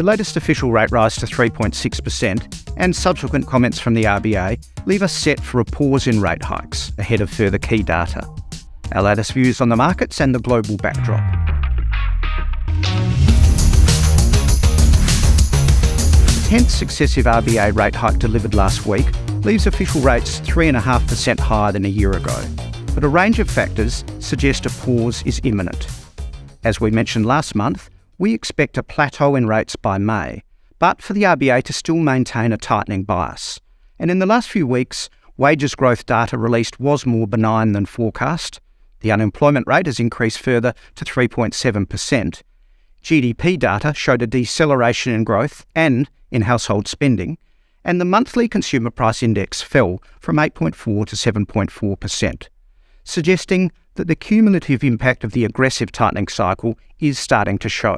The latest official rate rise to 3.6% and subsequent comments from the RBA leave us set for a pause in rate hikes ahead of further key data. Our latest views on the markets and the global backdrop. The 10th successive RBA rate hike delivered last week leaves official rates 3.5% higher than a year ago, but a range of factors suggest a pause is imminent. As we mentioned last month, we expect a plateau in rates by May, but for the RBA to still maintain a tightening bias. And in the last few weeks, wages growth data released was more benign than forecast. The unemployment rate has increased further to 3.7%. GDP data showed a deceleration in growth and in household spending, and the monthly consumer price index fell from 8.4 to 7.4%, suggesting that the cumulative impact of the aggressive tightening cycle is starting to show.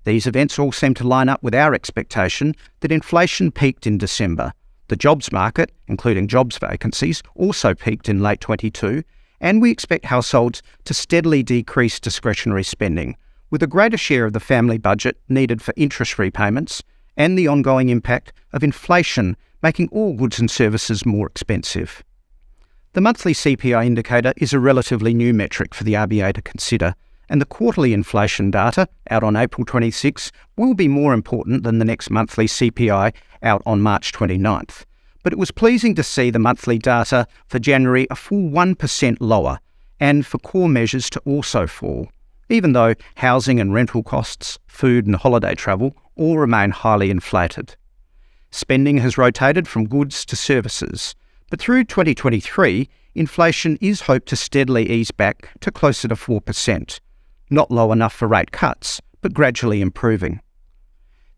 These events all seem to line up with our expectation that inflation peaked in December. The jobs market, including jobs vacancies, also peaked in late 22, and we expect households to steadily decrease discretionary spending, with a greater share of the family budget needed for interest repayments and the ongoing impact of inflation making all goods and services more expensive. The monthly CPI indicator is a relatively new metric for the RBA to consider, and the quarterly inflation data, out on April 26, will be more important than the next monthly CPI out on March 29th. But it was pleasing to see the monthly data for January a full 1% lower, and for core measures to also fall, even though housing and rental costs, food and holiday travel all remain highly inflated. Spending has rotated from goods to services, but through 2023, inflation is hoped to steadily ease back to closer to 4%, not low enough for rate cuts, but gradually improving.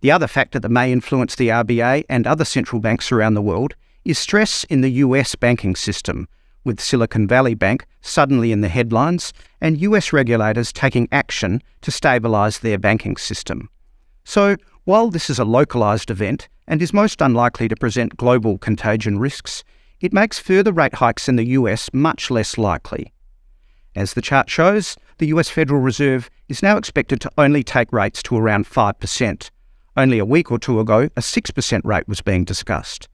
The other factor that may influence the RBA and other central banks around the world is stress in the US banking system, with Silicon Valley Bank suddenly in the headlines and US regulators taking action to stabilise their banking system. So, while this is a localised event and is most unlikely to present global contagion risks, it makes further rate hikes in the US much less likely. As the chart shows, the US Federal Reserve is now expected to only take rates to around 5%. Only a week or two ago, a 6% rate was being discussed.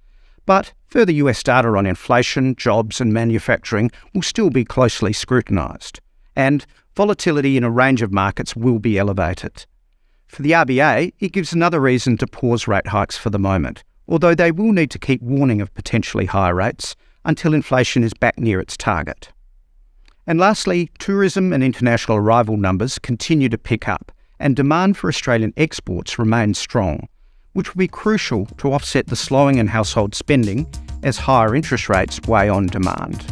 But further US data on inflation, jobs and manufacturing will still be closely scrutinised, and volatility in a range of markets will be elevated. For the RBA, it gives another reason to pause rate hikes for the moment, although they will need to keep warning of potentially higher rates until inflation is back near its target. And lastly, tourism and international arrival numbers continue to pick up, and demand for Australian exports remains strong, which will be crucial to offset the slowing in household spending as higher interest rates weigh on demand.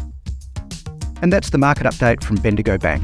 And that's the market update from Bendigo Bank.